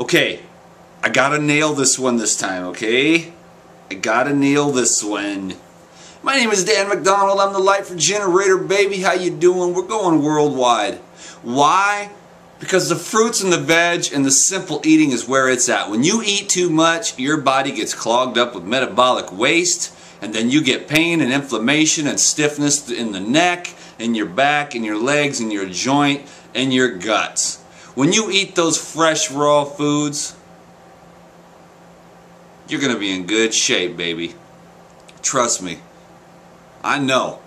Okay, I gotta nail this one this time, okay? I gotta nail this one. My name is Dan McDonald. I'm the Light for Generator, baby. How you doing? We're going worldwide. Why? Because the fruits and the veg and the simple eating is where it's at. When you eat too much, your body gets clogged up with metabolic waste, and then you get pain and inflammation and stiffness in the neck, in your back, in your legs, in your joint, and your guts. When you eat those fresh, raw foods, you're going to be in good shape, baby. Trust me. I know.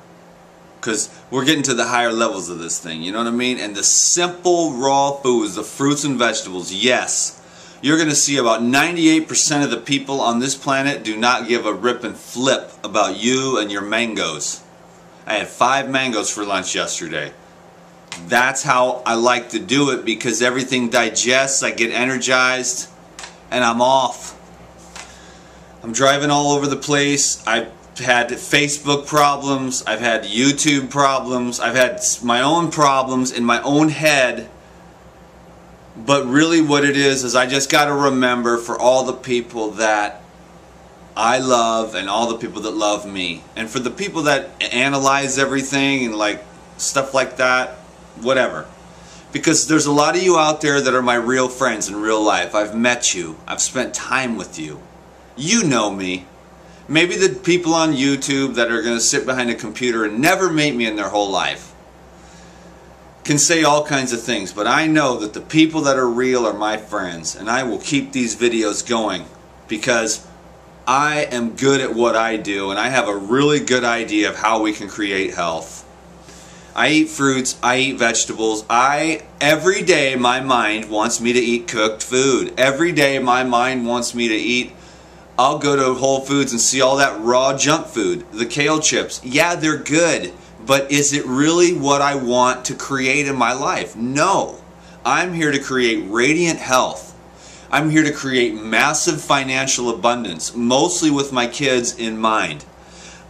Because we're getting to the higher levels of this thing, you know what I mean? And the simple raw foods, the fruits and vegetables, yes. You're going to see about 98% of the people on this planet do not give a rip and flip about you and your mangoes. I had 5 mangoes for lunch yesterday. That's how I like to do it, because everything digests, I get energized, and I'm off. I'm driving all over the place. I've had Facebook problems, I've had YouTube problems, I've had my own problems in my own head. But really what it is I just got to remember for all the people that I love and all the people that love me. And for the people that analyze everything and like stuff like that, whatever. Because there's a lot of you out there that are my real friends in real life. I've met you. I've spent time with you. You know me. Maybe the people on YouTube that are going to sit behind a computer and never meet me in their whole life can say all kinds of things, but I know that the people that are real are my friends, and I will keep these videos going because I am good at what I do, and I have a really good idea of how we can create health. I eat fruits, I eat vegetables. Every day my mind wants me to eat cooked food. Every day my mind wants me to eat. I'll go to Whole Foods and see all that raw junk food. The kale chips. Yeah, they're good. But is it really what I want to create in my life? No. I'm here to create radiant health. I'm here to create massive financial abundance, mostly with my kids in mind.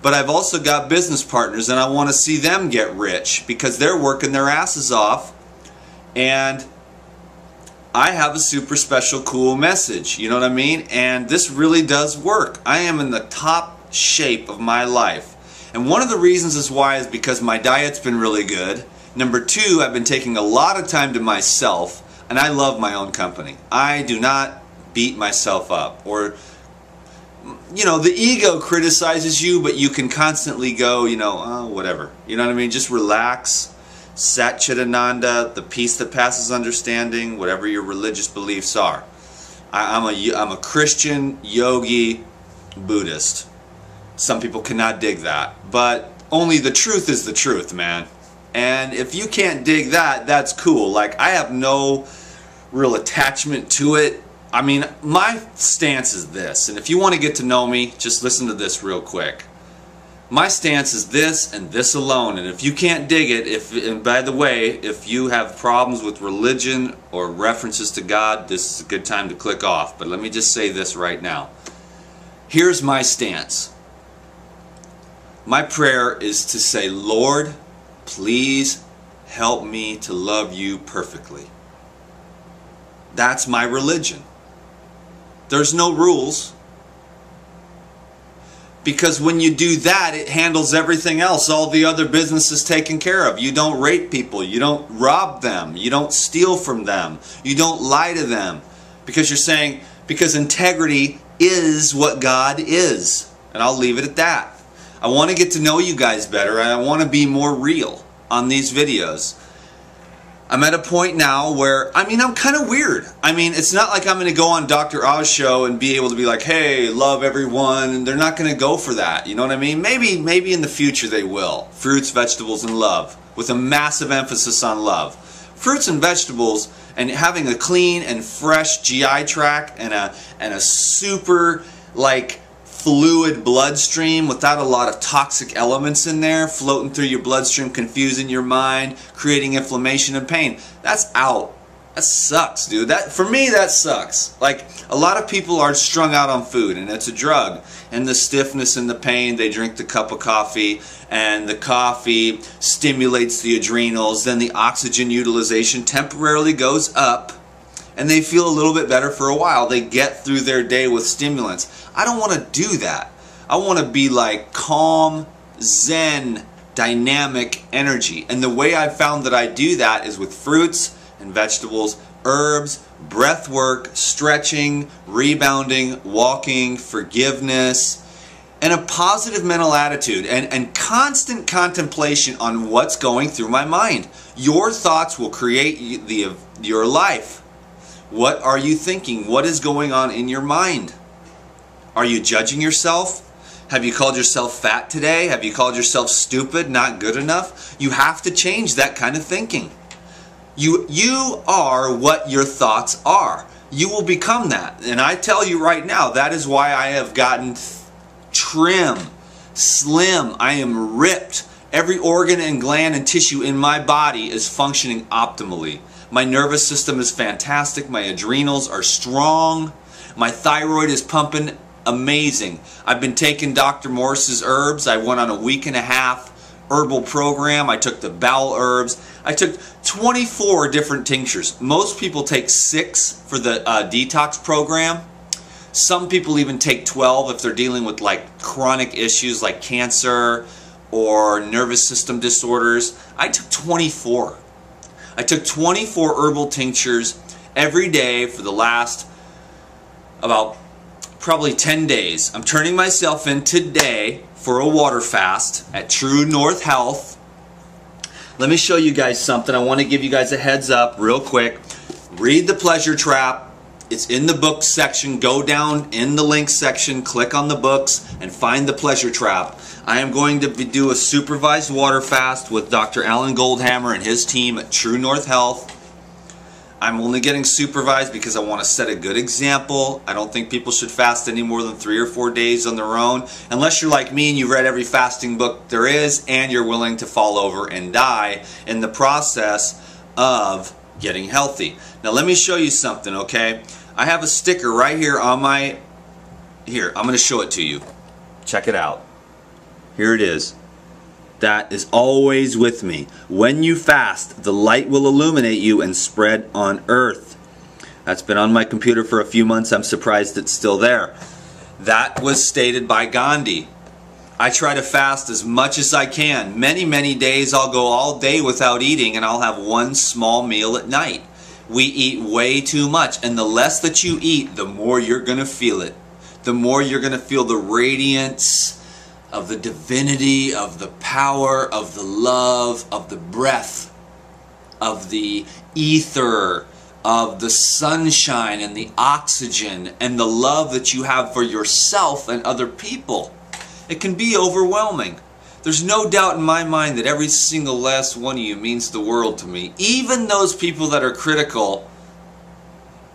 But I've also got business partners and I want to see them get rich because they're working their asses off, and I have a super special cool message, you know what I mean? And this really does work. I am in the top shape of my life. And one of the reasons is why is because my diet's been really good. Number 2, I've been taking a lot of time to myself, and I love my own company. I do not beat myself up. Or, you know, the ego criticizes you, but you can constantly go, you know, oh, whatever. You know what I mean? Just relax. Sat Chidananda, the peace that passes understanding, whatever your religious beliefs are. I'm a Christian, yogi, Buddhist. Some people cannot dig that, but only the truth is the truth, man. And if you can't dig that, that's cool. Like, I have no real attachment to it. I mean, my stance is this, and if you want to get to know me, just listen to this real quick. My stance is this and this alone, and if you can't dig it, and by the way, if you have problems with religion or references to God, this is a good time to click off. But let me just say this right now. Here's my stance. My prayer is to say, Lord, please help me to love you perfectly. That's my religion. There's no rules. Because when you do that, it handles everything else. All the other business is taken care of. You don't rape people. You don't rob them. You don't steal from them. You don't lie to them. Because you're saying, because integrity is what God is. And I'll leave it at that. I want to get to know you guys better, and I want to be more real on these videos. I'm at a point now where, I mean, I'm kind of weird. I mean, it's not like I'm going to go on Dr. Oz show and be able to be like, hey, love everyone, and they're not going to go for that. You know what I mean? Maybe in the future they will. Fruits, vegetables, and love, with a massive emphasis on love. Fruits and vegetables, and having a clean and fresh GI tract and a super, like, fluid bloodstream without a lot of toxic elements in there floating through your bloodstream, confusing your mind, creating inflammation and pain. That's out. That sucks, dude. For me, that sucks. Like, a lot of people are strung out on food, and it's a drug. And the stiffness and the pain, they drink the cup of coffee, and the coffee stimulates the adrenals. Then the oxygen utilization temporarily goes up, and they feel a little bit better for a while. They get through their day with stimulants. I don't want to do that. I want to be like calm, zen, dynamic energy. And the way I've found that I do that is with fruits and vegetables, herbs, breath work, stretching, rebounding, walking, forgiveness, and a positive mental attitude and constant contemplation on what's going through my mind. Your thoughts will create your life. What are you thinking? What is going on in your mind? Are you judging yourself? Have you called yourself fat today? Have you called yourself stupid, not good enough? You have to change that kind of thinking. You are what your thoughts are. You will become that. And I tell you right now, that is why I have gotten trim, slim. I am ripped. Every organ and gland and tissue in my body is functioning optimally. My nervous system is fantastic. My adrenals are strong. My thyroid is pumping amazing. I've been taking Dr. Morse's herbs. I went on a 1.5-week herbal program. I took the bowel herbs. I took 24 different tinctures. Most people take 6 for the detox program. Some people even take 12 if they're dealing with like chronic issues like cancer or nervous system disorders. I took 24. I took 24 herbal tinctures every day for the last about probably 10 days. I'm turning myself in today for a water fast at True North Health. Let me show you guys something. I want to give you guys a heads up real quick. Read The Pleasure Trap. It's in the books section. Go down in the links section, click on the books, and find The Pleasure Trap. I am going to do a supervised water fast with Dr. Alan Goldhammer and his team at True North Health. I'm only getting supervised because I want to set a good example. I don't think people should fast any more than 3 or 4 days on their own, unless you're like me and you've read every fasting book there is and you're willing to fall over and die in the process of getting healthy. Now let me show you something, okay? I have a sticker right here on my... Here, I'm going to show it to you. Check it out. Here it is. That is always with me. When you fast, the light will illuminate you and spread on earth. That's been on my computer for a few months. I'm surprised it's still there. That was stated by Gandhi. I try to fast as much as I can. Many days I'll go all day without eating and I'll have one small meal at night. We eat way too much, and the less that you eat, the more you're going to feel it. The more you're going to feel the radiance of the divinity, of the power, of the love, of the breath, of the ether, of the sunshine and the oxygen, and the love that you have for yourself and other people. It can be overwhelming. There's no doubt in my mind that every single last one of you means the world to me. Even those people that are critical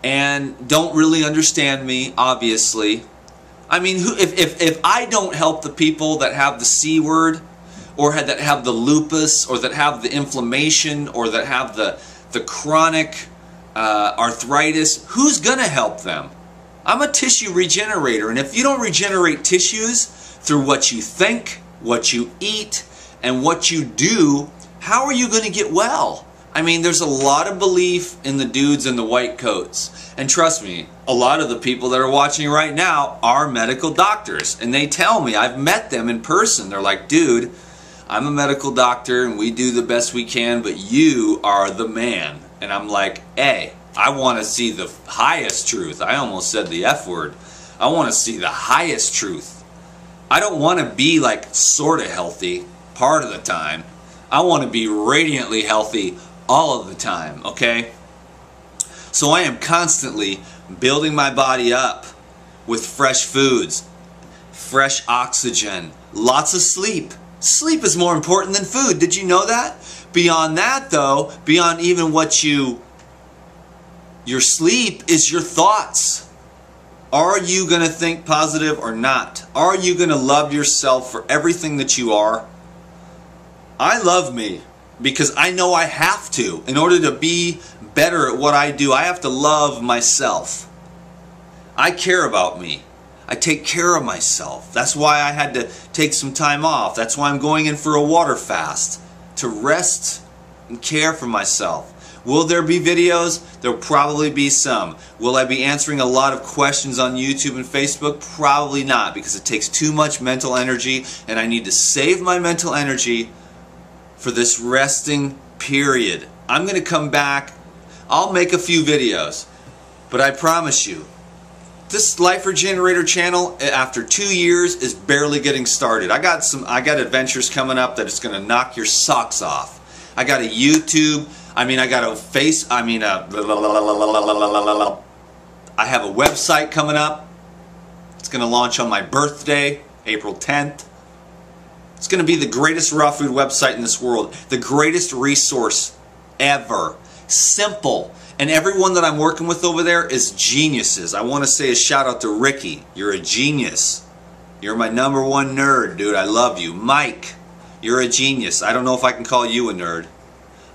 and don't really understand me, obviously. I mean, if I don't help the people that have the C word, or that have the lupus, or that have the inflammation, or that have the chronic arthritis, who's going to help them? I'm a tissue regenerator, and if you don't regenerate tissues through what you think, what you eat, and what you do, how are you going to get well? I mean, there's a lot of belief in the dudes in the white coats. And trust me, a lot of the people that are watching right now are medical doctors. And they tell me, I've met them in person. They're like, dude, I'm a medical doctor and we do the best we can, but you are the man. And I'm like, hey, I want to see the highest truth. I almost said the F word. I want to see the highest truth. I don't want to be like sort of healthy part of the time. I want to be radiantly healthy all of the time, okay? So I am constantly building my body up with fresh foods, fresh oxygen, lots of sleep. Sleep is more important than food. Did you know that? Beyond that though, beyond even what your sleep is your thoughts. Are you going to think positive or not? Are you going to love yourself for everything that you are? I love me because I know I have to. In order to be better at what I do, I have to love myself. I care about me. I take care of myself. That's why I had to take some time off. That's why I'm going in for a water fast, to rest and care for myself. Will there be videos? There'll probably be some. Will I be answering a lot of questions on YouTube and Facebook? Probably not, because it takes too much mental energy, and I need to save my mental energy for this resting period. I'm going to come back. I'll make a few videos, but I promise you, this Life Regenerator channel, after 2 years, is barely getting started. I got adventures coming up that is going to knock your socks off. I got a YouTube, I got a I have a website coming up. It's going to launch on my birthday, April 10th. It's going to be the greatest raw food website in this world. The greatest resource ever. Simple. And everyone that I'm working with over there is geniuses. I want to say a shout out to Ricky. You're a genius. You're my #1 nerd, dude. I love you. Mike, you're a genius. I don't know if I can call you a nerd.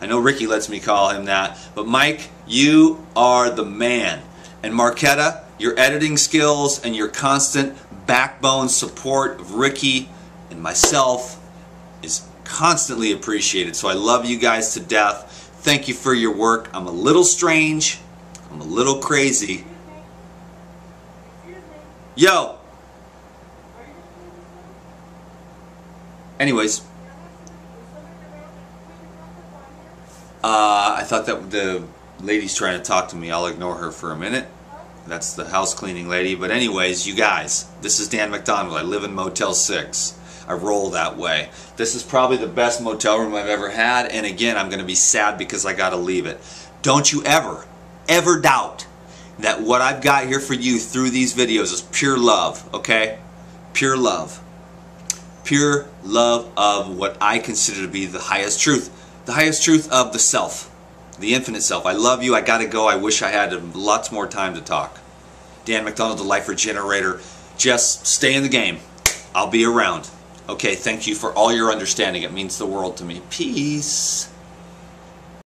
I know Ricky lets me call him that. But Mike, you are the man. And Marquetta, your editing skills and your constant backbone support of Ricky and myself is constantly appreciated. So I love you guys to death. Thank you for your work. I'm a little strange. I'm a little crazy. Yo! Anyways. I thought that the lady's trying to talk to me. I'll ignore her for a minute. That's the house cleaning lady. But anyways, you guys, this is Dan McDonald. I live in Motel 6. I roll that way. This is probably the best motel room I've ever had, and again, I'm going to be sad because I got to leave it. Don't you ever doubt that what I've got here for you through these videos is pure love, okay? Pure love. Pure love of what I consider to be the highest truth. The highest truth of the self. The infinite self. I love you. I got to go. I wish I had lots more time to talk. Dan McDonald, the Life Regenerator. Just stay in the game. I'll be around. Okay, thank you for all your understanding. It means the world to me. Peace.